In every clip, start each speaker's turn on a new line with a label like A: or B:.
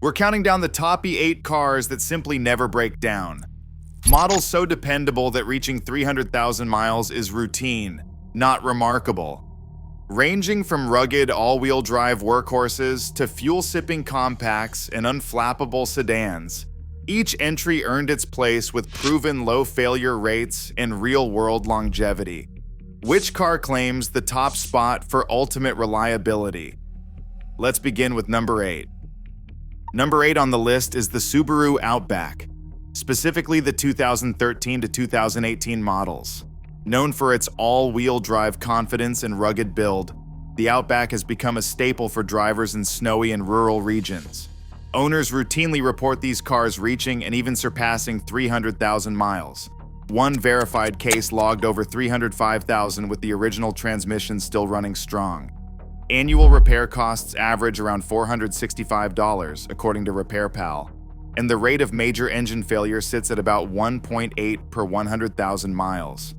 A: We're counting down the top 8 cars that simply never break down. Models so dependable that reaching 300,000 miles is routine, not remarkable. Ranging from rugged all-wheel drive workhorses to fuel-sipping compacts and unflappable sedans, each entry earned its place with proven low failure rates and real-world longevity. Which car claims the top spot for ultimate reliability? Let's begin with number 8. Number 8 on the list is the Subaru Outback, specifically the 2013 to 2018 models. Known for its all-wheel drive confidence and rugged build, the Outback has become a staple for drivers in snowy and rural regions. Owners routinely report these cars reaching and even surpassing 300,000 miles. One verified case logged over 305,000 with the original transmission still running strong. Annual repair costs average around $465, according to RepairPal, and the rate of major engine failure sits at about 1.8 per 100,000 miles.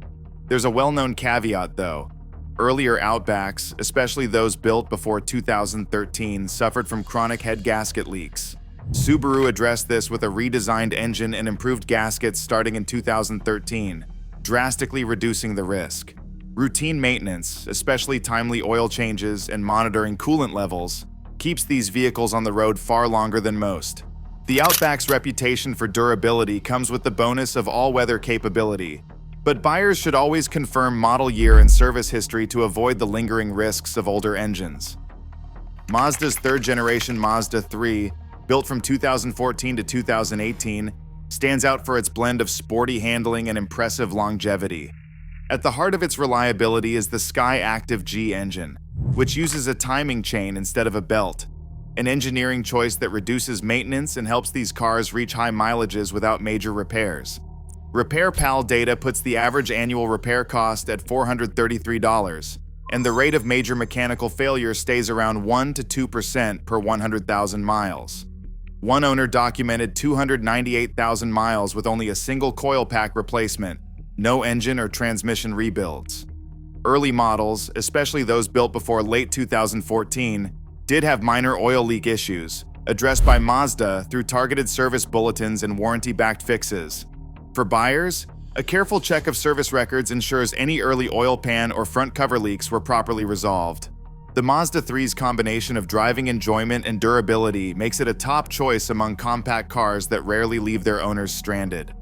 A: There's a well-known caveat, though. Earlier Outbacks, especially those built before 2013, suffered from chronic head gasket leaks. Subaru addressed this with a redesigned engine and improved gaskets starting in 2013, drastically reducing the risk. Routine maintenance, especially timely oil changes and monitoring coolant levels, keeps these vehicles on the road far longer than most. The Outback's reputation for durability comes with the bonus of all-weather capability, but buyers should always confirm model year and service history to avoid the lingering risks of older engines. Mazda's third-generation Mazda 3, built from 2014 to 2018, stands out for its blend of sporty handling and impressive longevity. At the heart of its reliability is the Skyactiv G engine, which uses a timing chain instead of a belt, an engineering choice that reduces maintenance and helps these cars reach high mileages without major repairs. RepairPal data puts the average annual repair cost at $433, and the rate of major mechanical failure stays around 1 to 2% per 100,000 miles. One owner documented 298,000 miles with only a single coil pack replacement, no engine or transmission rebuilds. Early models, especially those built before late 2014, did have minor oil leak issues, addressed by Mazda through targeted service bulletins and warranty-backed fixes. For buyers, a careful check of service records ensures any early oil pan or front cover leaks were properly resolved. The Mazda 3's combination of driving enjoyment and durability makes it a top choice among compact cars that rarely leave their owners stranded.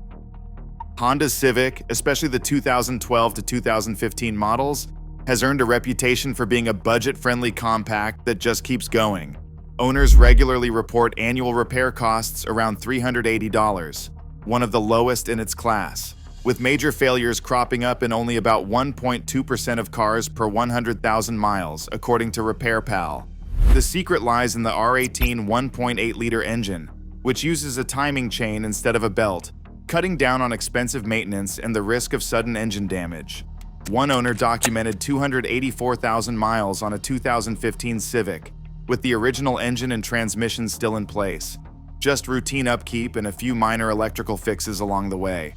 A: Honda Civic, especially the 2012 to 2015 models, has earned a reputation for being a budget-friendly compact that just keeps going. Owners regularly report annual repair costs around $380, one of the lowest in its class, with major failures cropping up in only about 1.2% of cars per 100,000 miles, according to RepairPal. The secret lies in the R18 1.8-liter engine, which uses a timing chain instead of a belt, cutting down on expensive maintenance and the risk of sudden engine damage. One owner documented 284,000 miles on a 2015 Civic, with the original engine and transmission still in place. Just routine upkeep and a few minor electrical fixes along the way.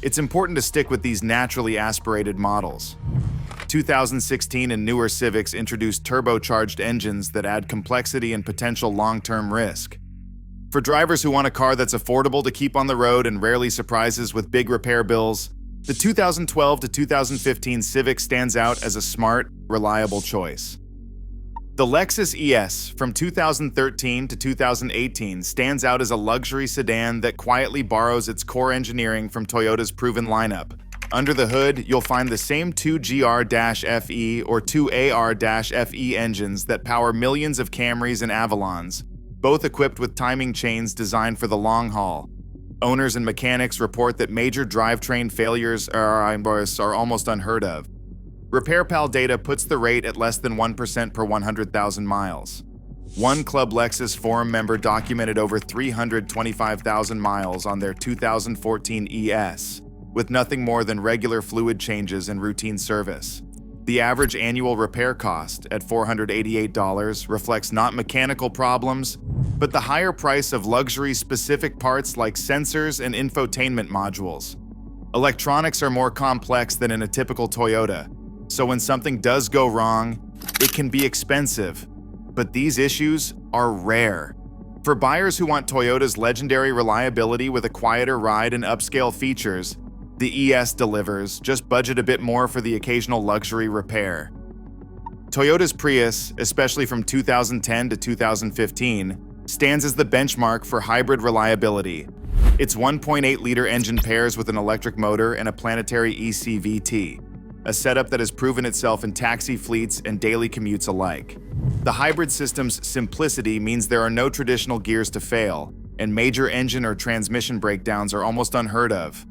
A: It's important to stick with these naturally aspirated models. 2016 and newer Civics introduced turbocharged engines that add complexity and potential long-term risk. For drivers who want a car that's affordable to keep on the road and rarely surprises with big repair bills, the 2012 to 2015 Civic stands out as a smart, reliable choice. The Lexus ES from 2013 to 2018 stands out as a luxury sedan that quietly borrows its core engineering from Toyota's proven lineup. Under the hood, you'll find the same two GR-FE or two AR-FE engines that power millions of Camrys and Avalons, both equipped with timing chains designed for the long haul. Owners and mechanics report that major drivetrain failures are almost unheard of. RepairPal data puts the rate at less than 1% per 100,000 miles. One Club Lexus forum member documented over 325,000 miles on their 2014 ES, with nothing more than regular fluid changes and routine service. The average annual repair cost, at $488, reflects not mechanical problems, but the higher price of luxury-specific parts like sensors and infotainment modules. Electronics are more complex than in a typical Toyota, so when something does go wrong, it can be expensive. But these issues are rare. For buyers who want Toyota's legendary reliability with a quieter ride and upscale features, the ES delivers. Just budget a bit more for the occasional luxury repair. Toyota's Prius, especially from 2010 to 2015, stands as the benchmark for hybrid reliability. Its 1.8-liter engine pairs with an electric motor and a planetary ECVT, a setup that has proven itself in taxi fleets and daily commutes alike. The hybrid system's simplicity means there are no traditional gears to fail, and major engine or transmission breakdowns are almost unheard of.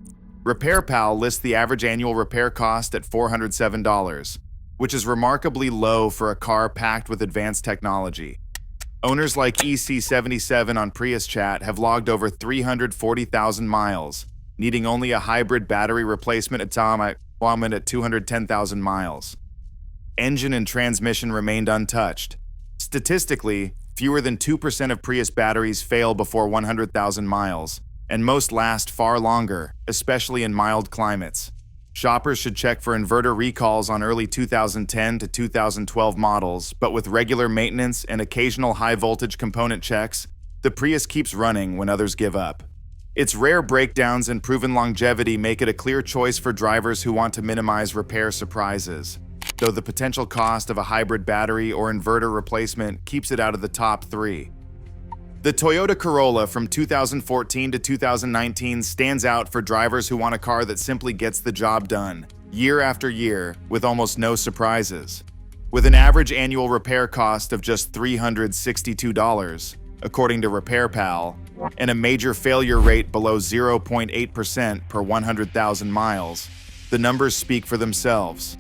A: RepairPal lists the average annual repair cost at $407, which is remarkably low for a car packed with advanced technology. Owners like EC77 on Prius Chat have logged over 340,000 miles, needing only a hybrid battery replacement at 210,000 miles. Engine and transmission remained untouched. Statistically, fewer than 2% of Prius batteries fail before 100,000 miles, and most last far longer, especially in mild climates. Shoppers should check for inverter recalls on early 2010 to 2012 models, but with regular maintenance and occasional high-voltage component checks, the Prius keeps running when others give up. Its rare breakdowns and proven longevity make it a clear choice for drivers who want to minimize repair surprises, though the potential cost of a hybrid battery or inverter replacement keeps it out of the top 3. The Toyota Corolla from 2014 to 2019 stands out for drivers who want a car that simply gets the job done, year after year, with almost no surprises. With an average annual repair cost of just $362, according to RepairPal, and a major failure rate below 0.8% per 100,000 miles, the numbers speak for themselves.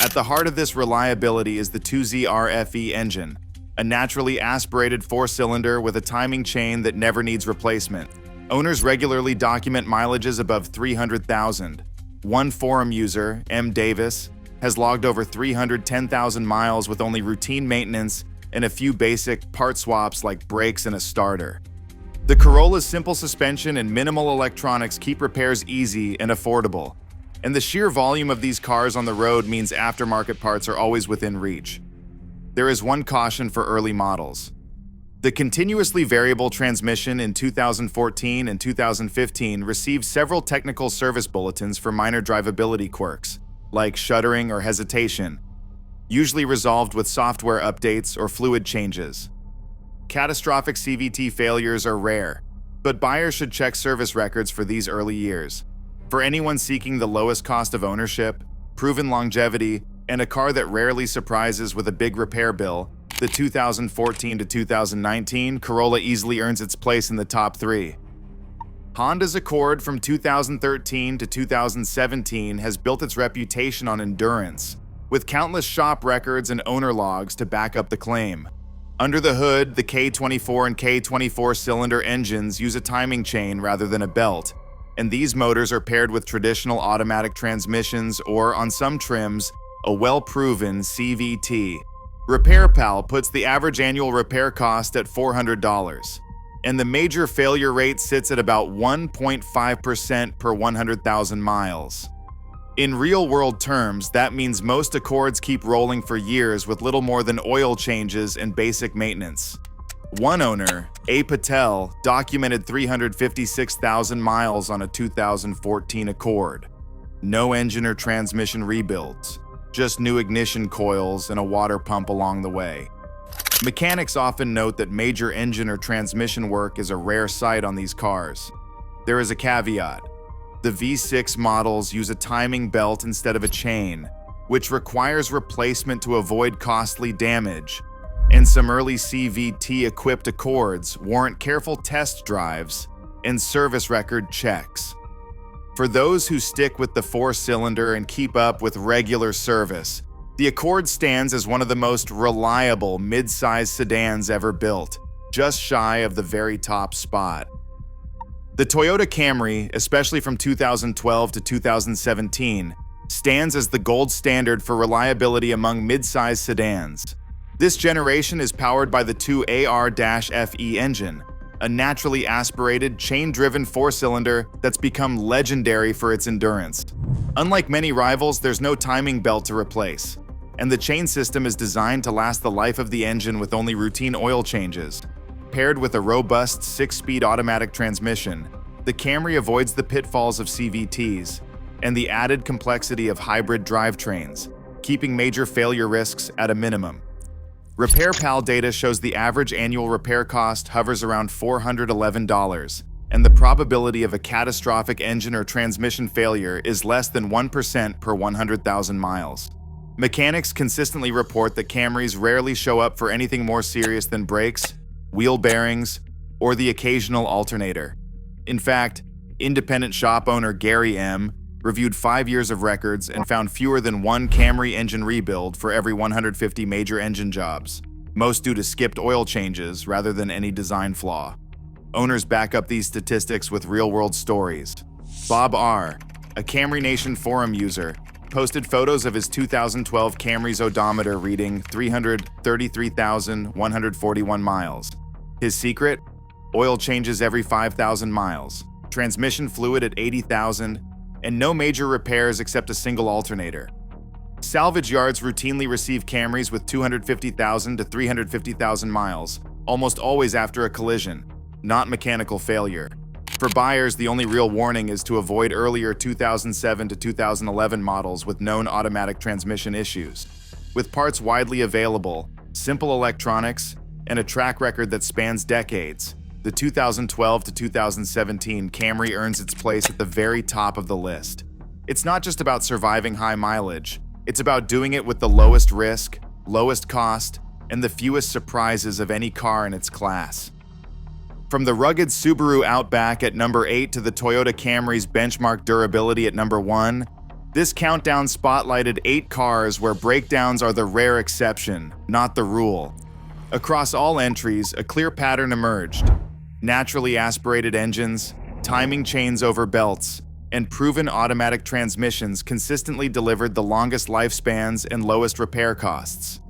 A: At the heart of this reliability is the 2ZR-FE engine, a naturally aspirated 4-cylinder with a timing chain that never needs replacement. Owners regularly document mileages above 300,000. One forum user, M. Davis, has logged over 310,000 miles with only routine maintenance and a few basic part swaps like brakes and a starter. The Corolla's simple suspension and minimal electronics keep repairs easy and affordable, and the sheer volume of these cars on the road means aftermarket parts are always within reach. There is one caution for early models. The continuously variable transmission in 2014 and 2015 received several technical service bulletins for minor drivability quirks, like shuddering or hesitation, usually resolved with software updates or fluid changes. Catastrophic CVT failures are rare, but buyers should check service records for these early years. For anyone seeking the lowest cost of ownership, proven longevity, and a car that rarely surprises with a big repair bill, the 2014 to 2019 Corolla easily earns its place in the top 3. Honda's Accord from 2013 to 2017 has built its reputation on endurance, with countless shop records and owner logs to back up the claim. Under the hood, the K24 and K24 cylinder engines use a timing chain rather than a belt, and these motors are paired with traditional automatic transmissions or, on some trims, a well-proven CVT. RepairPal puts the average annual repair cost at $400, and the major failure rate sits at about 1.5% per 100,000 miles. In real-world terms, that means most Accords keep rolling for years with little more than oil changes and basic maintenance. One owner, A. Patel, documented 356,000 miles on a 2014 Accord. No engine or transmission rebuilds, just new ignition coils and a water pump along the way. Mechanics often note that major engine or transmission work is a rare sight on these cars. There is a caveat. The V6 models use a timing belt instead of a chain, which requires replacement to avoid costly damage, and some early CVT-equipped Accords warrant careful test drives and service record checks. For those who stick with the 4-cylinder and keep up with regular service, the Accord stands as one of the most reliable mid-size sedans ever built, just shy of the very top spot. The Toyota Camry, especially from 2012 to 2017, stands as the gold standard for reliability among mid-size sedans. This generation is powered by the 2AR-FE engine, a naturally aspirated, chain-driven 4-cylinder that's become legendary for its endurance. Unlike many rivals, there's no timing belt to replace, and the chain system is designed to last the life of the engine with only routine oil changes. Paired with a robust 6-speed automatic transmission, the Camry avoids the pitfalls of CVTs and the added complexity of hybrid drivetrains, keeping major failure risks at a minimum. RepairPal data shows the average annual repair cost hovers around $411, and the probability of a catastrophic engine or transmission failure is less than 1% per 100,000 miles. Mechanics consistently report that Camrys rarely show up for anything more serious than brakes, wheel bearings, or the occasional alternator. In fact, independent shop owner Gary M. reviewed 5 years of records and found fewer than one Camry engine rebuild for every 150 major engine jobs, most due to skipped oil changes rather than any design flaw. Owners back up these statistics with real-world stories. Bob R., a Camry Nation forum user, posted photos of his 2012 Camry's odometer reading 333,141 miles. His secret? Oil changes every 5,000 miles, transmission fluid at 80,000, and no major repairs except a single alternator. Salvage yards routinely receive Camrys with 250,000 to 350,000 miles, almost always after a collision, not mechanical failure. For buyers, the only real warning is to avoid earlier 2007 to 2011 models with known automatic transmission issues. With parts widely available, simple electronics, and a track record that spans decades, the 2012 to 2017 Camry earns its place at the very top of the list. It's not just about surviving high mileage, it's about doing it with the lowest risk, lowest cost, and the fewest surprises of any car in its class. From the rugged Subaru Outback at number 8 to the Toyota Camry's benchmark durability at number 1, this countdown spotlighted 8 cars where breakdowns are the rare exception, not the rule. Across all entries, a clear pattern emerged. Naturally aspirated engines, timing chains over belts, and proven automatic transmissions consistently delivered the longest lifespans and lowest repair costs.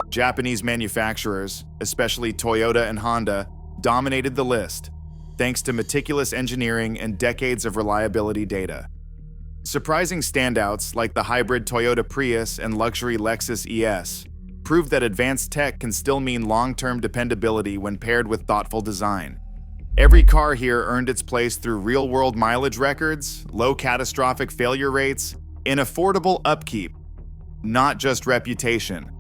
A: Japanese manufacturers, especially Toyota and Honda, dominated the list, thanks to meticulous engineering and decades of reliability data. Surprising standouts like the hybrid Toyota Prius and luxury Lexus ES proved that advanced tech can still mean long-term dependability when paired with thoughtful design. Every car here earned its place through real-world mileage records, low catastrophic failure rates, and affordable upkeep, not just reputation.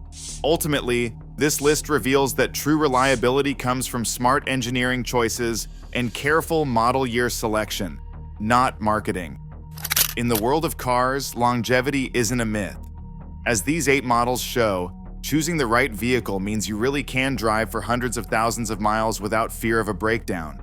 A: Ultimately, this list reveals that true reliability comes from smart engineering choices and careful model year selection, not marketing. In the world of cars, longevity isn't a myth. As these 8 models show, choosing the right vehicle means you really can drive for hundreds of thousands of miles without fear of a breakdown.